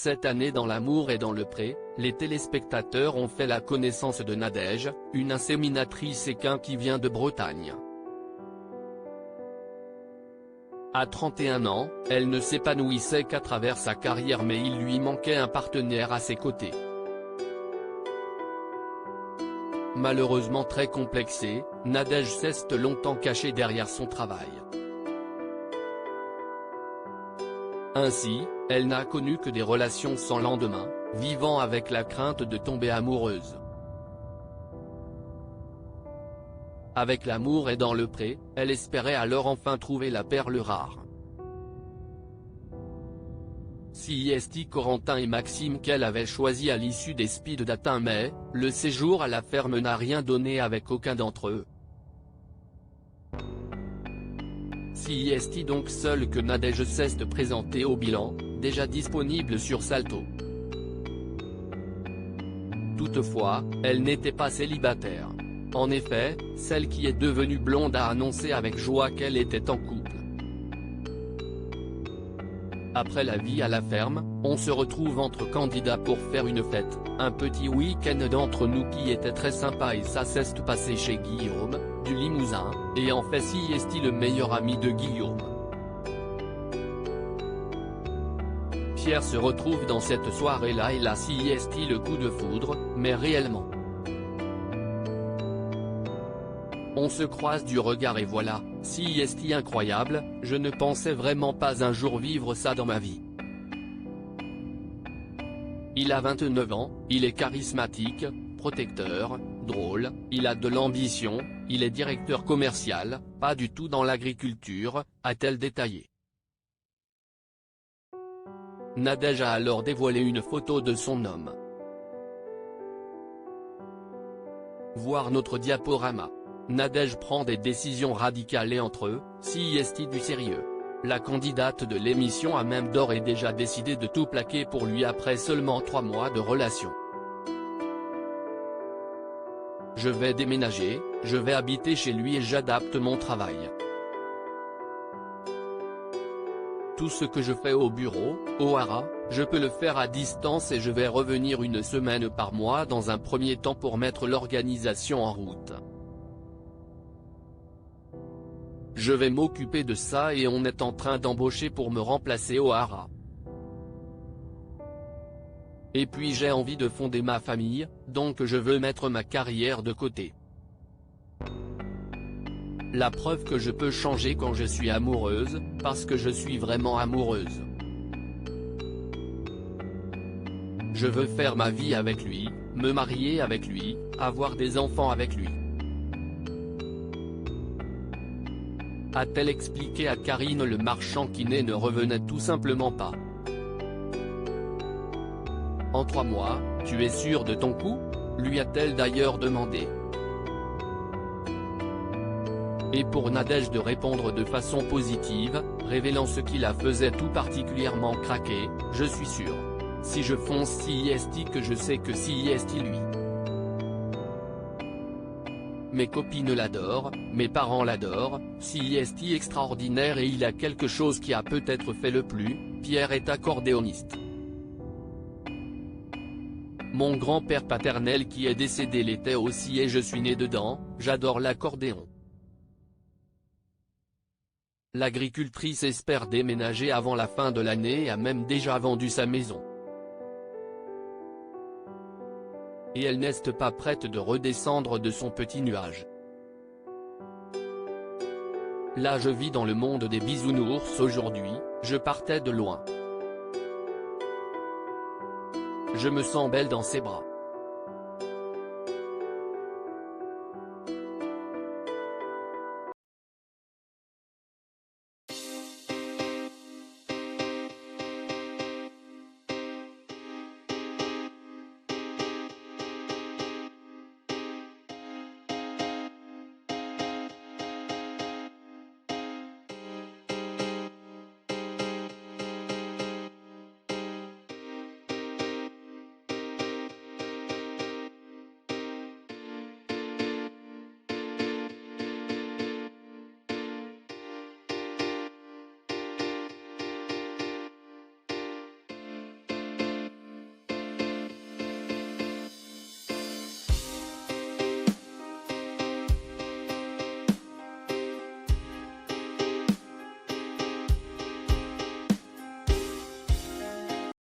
Cette année dans l'amour et dans le pré, les téléspectateurs ont fait la connaissance de Nadège, une inséminatrice équin qui vient de Bretagne. À 31 ans, elle ne s'épanouissait qu'à travers sa carrière, mais il lui manquait un partenaire à ses côtés. Malheureusement très complexée, Nadège s'est longtemps cachée derrière son travail. Ainsi, elle n'a connu que des relations sans lendemain, vivant avec la crainte de tomber amoureuse. Avec l'amour et dans le pré, elle espérait alors enfin trouver la perle rare. CIST Corentin et Maxime qu'elle avait choisi à l'issue des speed dating, mais le séjour à la ferme n'a rien donné avec aucun d'entre eux. CIST donc seule que Nadège s'est présentée au bilan, déjà disponible sur Salto. Toutefois, elle n'était pas célibataire. En effet, celle qui est devenue blonde a annoncé avec joie qu'elle était en couple. Après la vie à la ferme, on se retrouve entre candidats pour faire une fête, un petit week-end d'entre nous qui était très sympa, et ça s'est passé chez Guillaume, du Limousin, et en fait CIST le meilleur ami de Guillaume. Pierre se retrouve dans cette soirée-là et la CIST le coup de foudre, mais réellement. On se croise du regard et voilà, CIST incroyable, je ne pensais vraiment pas un jour vivre ça dans ma vie. Il a 29 ans, il est charismatique, protecteur, drôle, il a de l'ambition, il est directeur commercial, pas du tout dans l'agriculture, a-t-elle détaillé. Nadège a alors dévoilé une photo de son homme. Voir notre diaporama. Nadège prend des décisions radicales et entre eux, CIST du sérieux. La candidate de l'émission a même d'ores et déjà décidé de tout plaquer pour lui après seulement 3 mois de relation. Je vais déménager, je vais habiter chez lui et j'adapte mon travail. Tout ce que je fais au bureau, au haras, je peux le faire à distance et je vais revenir une semaine par mois dans un premier temps pour mettre l'organisation en route. Je vais m'occuper de ça et on est en train d'embaucher pour me remplacer au haras. Et puis j'ai envie de fonder ma famille, donc je veux mettre ma carrière de côté. La preuve que je peux changer quand je suis amoureuse, parce que je suis vraiment amoureuse. Je veux faire ma vie avec lui, me marier avec lui, avoir des enfants avec lui. A-t-elle expliqué à Karine Le Marchand qui ne revenait tout simplement pas. En 3 mois, tu es sûr de ton coup ? Lui a-t-elle d'ailleurs demandé. Et pour Nadège de répondre de façon positive, révélant ce qui la faisait tout particulièrement craquer, je suis sûr. Si je fonce CIST que je sais que CIST lui. Mes copines l'adorent, mes parents l'adorent, CIST extraordinaire et il a quelque chose qui a peut-être fait le plus, Pierre est accordéoniste. Mon grand-père paternel qui est décédé l'était aussi et je suis né dedans, j'adore l'accordéon. L'agricultrice espère déménager avant la fin de l'année et a même déjà vendu sa maison. Et elle n'est pas prête de redescendre de son petit nuage. Là je vis dans le monde des bisounours aujourd'hui, je partais de loin. Je me sens belle dans ses bras.